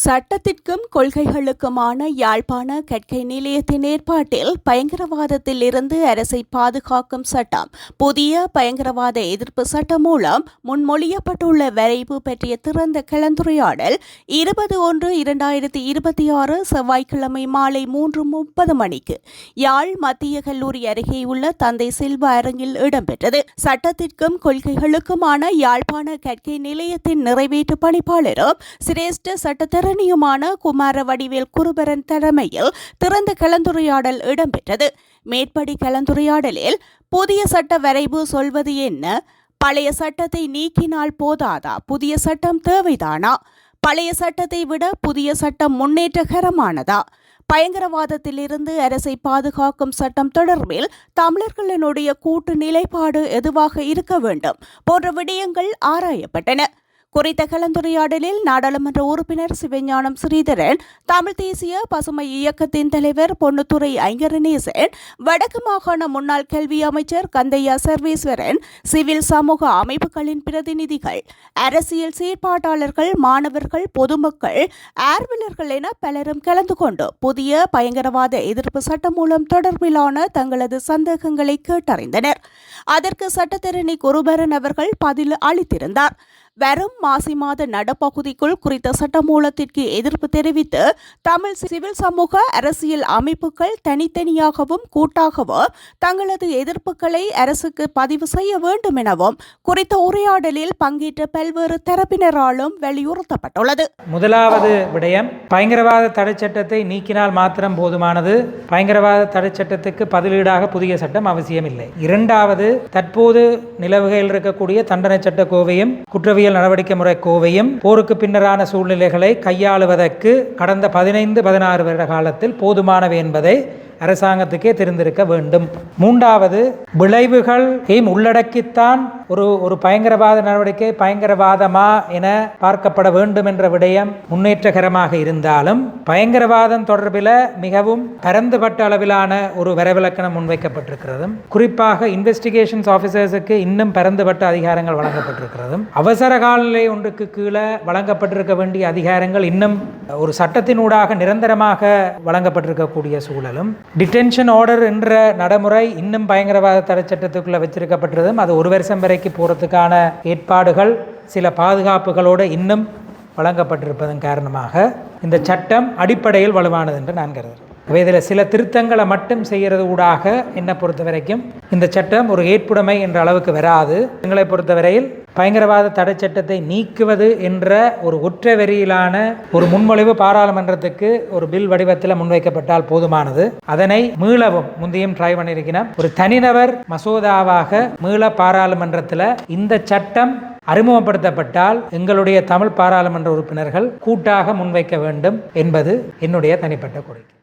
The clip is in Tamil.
சட்டத்திற்கும் கொள்கைகளுக்குமான யாழ்ப்பாண கற்கை நிலையத்தின் ஏற்பாட்டில் பயங்கரவாதத்தில் இருந்து அரசை பாதுகாக்கும் சட்டம் புதிய பயங்கரவாத எதிர்ப்பு சட்டம் மூலம் முன்மொழியப்பட்டுள்ள வரைவு பற்றிய திறந்த கலந்துரையாடல் 20/1/2026 செவ்வாய்க்கிழமை மாலை 3:30 மணிக்கு யாழ் மத்திய கல்லூரி அருகே உள்ள தந்தை சில்வா அரங்கில் இடம்பெற்றது. சட்டத்திற்கும் கொள்கைகளுக்குமான யாழ்ப்பாண கற்கை நிலையத்தின் நிறைவேற்று பணிப்பாளரும் சிரேஷ்ட சட்டத்தரணியுமான குமார வடிவேல் குருபரன் தலைமையில் திறந்த கலந்துரையாடல் இடம்பெற்றது. மேற்படி கலந்துரையாடலில் புதிய சட்ட வரைவு சொல்வது என்ன, பழைய சட்டத்தை நீக்கினால் போதாதா, புதிய சட்டம் தேவைதானா, பழைய சட்டத்தை விட புதிய சட்டம் முன்னேற்றகரமானதா, பயங்கரவாதத்திலிருந்து அரசை பாதுகாக்கும் சட்டம் தொடர்பில் தமிழர்களினுடைய கூட்டு நிலைப்பாடு எதுவாக இருக்க வேண்டும் போன்ற விடயங்கள் ஆராயப்பட்டன. குறித்த கலந்துரையாடலில் நாடாளுமன்ற உறுப்பினர் சிவஞானம் ஸ்ரீதரன், தமிழ் தேசிய பசுமை இயக்கத்தின் தலைவர் பொன்னுத்துறை ஐங்கரநேசன், வடக்கு மாகாண முன்னாள் கல்வி அமைச்சர் கந்தையா சர்வேஸ்வரன், சிவில் சமூக அமைப்புகளின் பிரதிநிதிகள், அரசியல் செயற்பாட்டாளர்கள், மாணவர்கள், பொதுமக்கள், ஆர்வலர்கள் என பலரும் கலந்து கொண்டு புதிய பயங்கரவாத எதிர்ப்பு சட்டமூலம் தொடர்பிலான தங்களது சந்தேகங்களை கேட்டறிந்தனர். அதற்கு சட்டத்தரணி குருபரன் அவர்கள் பதில் அளித்திருந்தார். வரும் மாசி மாத நடப்பகுதிக்குள் குறித்த சட்டமூலத்திற்கு எதிர்ப்பு தெரிவித்து தமிழ் சிவில் சமூக அரசியல் அமைப்புகள் தனித்தனியாகவும் கூட்டாகவும் தங்களது எதிர்ப்புகளை அரசுக்கு பதிவு செய்ய வேண்டும் எனவும் குறித்த உரையாடலில் பங்கேற்ற பல்வேறு தரப்பினராலும் வலியுறுத்தப்பட்டுள்ளது. முதலாவது விடயம், பயங்கரவாத தடை சட்டத்தை நீக்கினால் மாத்திரம் போதுமானது, பயங்கரவாத தடை சட்டத்துக்கு பதிலீடாக புதிய சட்டம் அவசியமில்லை. இரண்டாவது, தற்போது நிலவுகையில் இருக்கக்கூடிய தண்டனை சட்ட கோவையும் குற்றவியல் நடவடிக்கை முறை கோவையும் போருக்கு பின்னரான சூழ்நிலைகளை கையாளுவதற்கு கடந்த 15-16 வருட காலத்தில் போதுமானவை என்பதை அரசாங்கத்துக்கே தெரிந்திருக்க வேண்டும். மூன்றாவது, விளைவுகளையும் உள்ளடக்கித்தான் ஒரு பயங்கரவாத நடவடிக்கை பயங்கரவாதமா என பார்க்கப்பட வேண்டும் என்ற விடயம் முன்னேற்றகரமாக இருந்தாலும் பயங்கரவாதம் தொடர்பில் மிகவும் பரந்துபட்ட அளவிலான ஒரு வரைவிலக்கணம் முன்வைக்கப்பட்டிருக்கிறதும், குறிப்பாக இன்வெஸ்டிகேஷன்ஸ் ஆஃபீஸர்ஸுக்கு இன்னும் பரந்துபட்ட அதிகாரங்கள் வழங்கப்பட்டிருக்கிறதும், அவசர காலநிலை ஒன்றுக்கு கீழே வழங்கப்பட்டிருக்க வேண்டிய அதிகாரங்கள் இன்னும் ஒரு சட்டத்தினூடாக நிரந்தரமாக வழங்கப்பட்டிருக்கக்கூடிய சூழலும், டிடென்ஷன் ஆர்டர் என்ற நடைமுறை இன்னும் பயங்கரவாத தடை சட்டத்துக்குள்ள வச்சிருக்கப்பட்டிருந்தும் அது 1 வருஷம் வரைக்கும் போறதுக்கான ஏற்பாடுகள் சில பாதுகாப்புகளோடு இன்னும் வழங்கப்பட்டிருப்பதன் காரணமாக இந்த சட்டம் அடிப்படையில் வலுவானது என்று நான் கருதுகிறேன். இதில் சில திருத்தங்களை மட்டும் செய்கிறது ஊடாக என்னை பொறுத்த வரைக்கும் இந்த சட்டம் ஒரு ஏற்புடைமை என்ற அளவுக்கு வராது. எங்களை பொறுத்தவரையில் பயங்கரவாத தடை சட்டத்தை நீக்குவது என்ற ஒரு ஒற்றை வரியிலான ஒரு முன்மொழிவு பாராளுமன்றத்துக்கு ஒரு பில் வடிவத்தில் முன்வைக்கப்பட்டால் போதுமானது. அதனை மீளவும் முந்தையும் ட்ரை பண்ணியிருக்கிறோம். ஒரு தனிநபர் மசோதாவாக மீள பாராளுமன்றத்தில் இந்த சட்டம் அறிமுகப்படுத்தப்பட்டால் எங்களுடைய தமிழ் பாராளுமன்ற உறுப்பினர்கள் கூட்டாக முன்வைக்க வேண்டும் என்பது என்னுடைய தனிப்பட்ட கோரிக்கை.